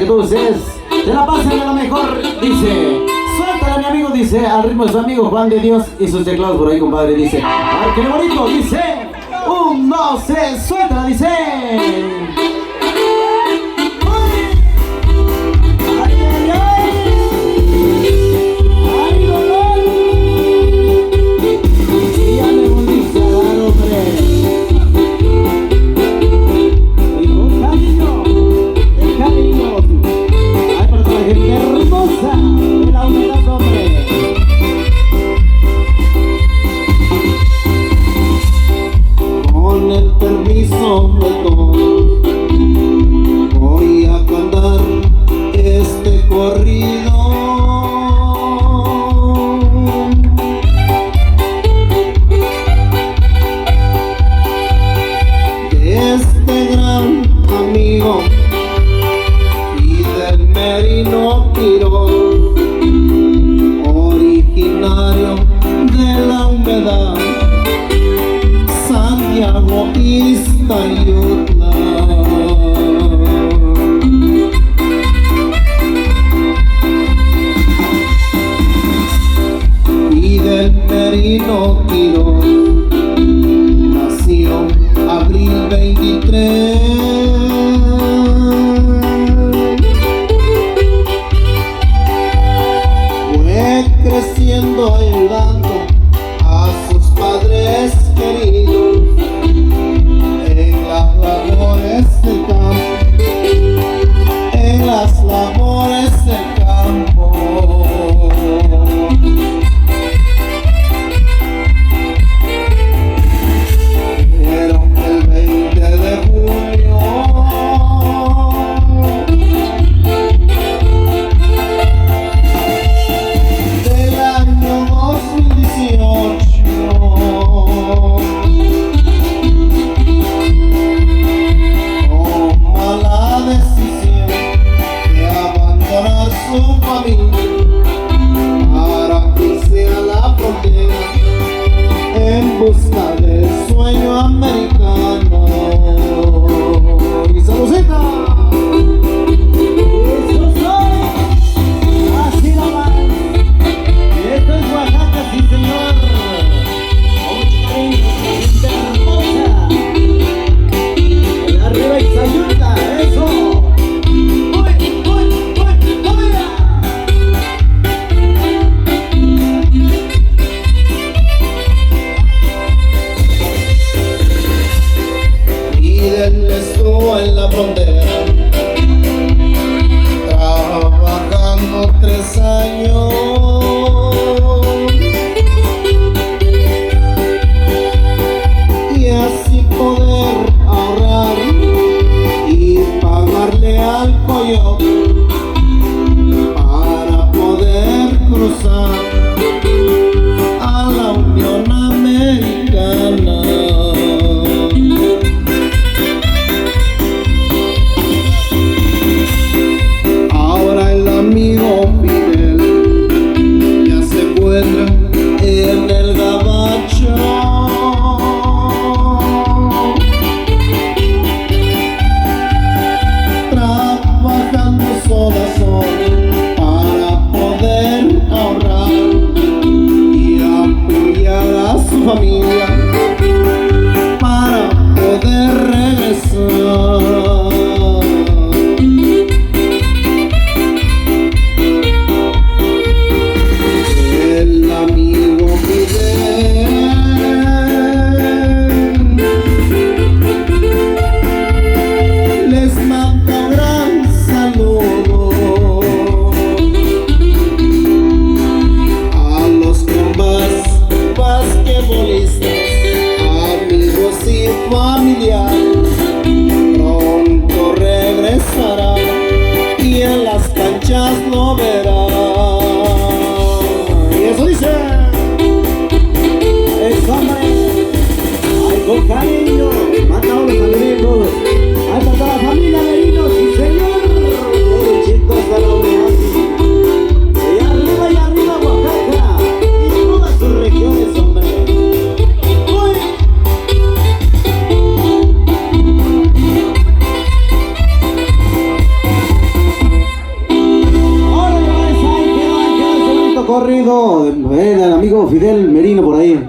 entonces te la pasen de lo mejor, dice. Suéltala, mi amigo, dice, al ritmo de su amigo Juan de Dios y sus teclados por ahí, compadre, dice. A ver, qué bonito, dice. 1, 2, 3, suéltala, dice. Voy a cantar este corrido de este gran amigo Fidel Merino Quirós, originario de la humedad Santiago Ixtayutla. Fidel Merino Quirós nació abril 23. Fue creciendo ayudando a sus padres queridos en las labores del campo, en las labores del campo. Pero el 20 de junio del año 2018 su familia para irse a la frontera en busca del sueño americano. Y saludcita. Eso soy. Así nomás. Esto es Oaxaca, sí señor. Gente hermosa. Arriba Ixtayutla, eso. Él estuvo en la frontera trabajando 3 años y así poder ahorrar y pagarle al coyote para poder cruzar a la Unión Americana. En el gabacho trabajando solo corrido del amigo Fidel Merino por ahí.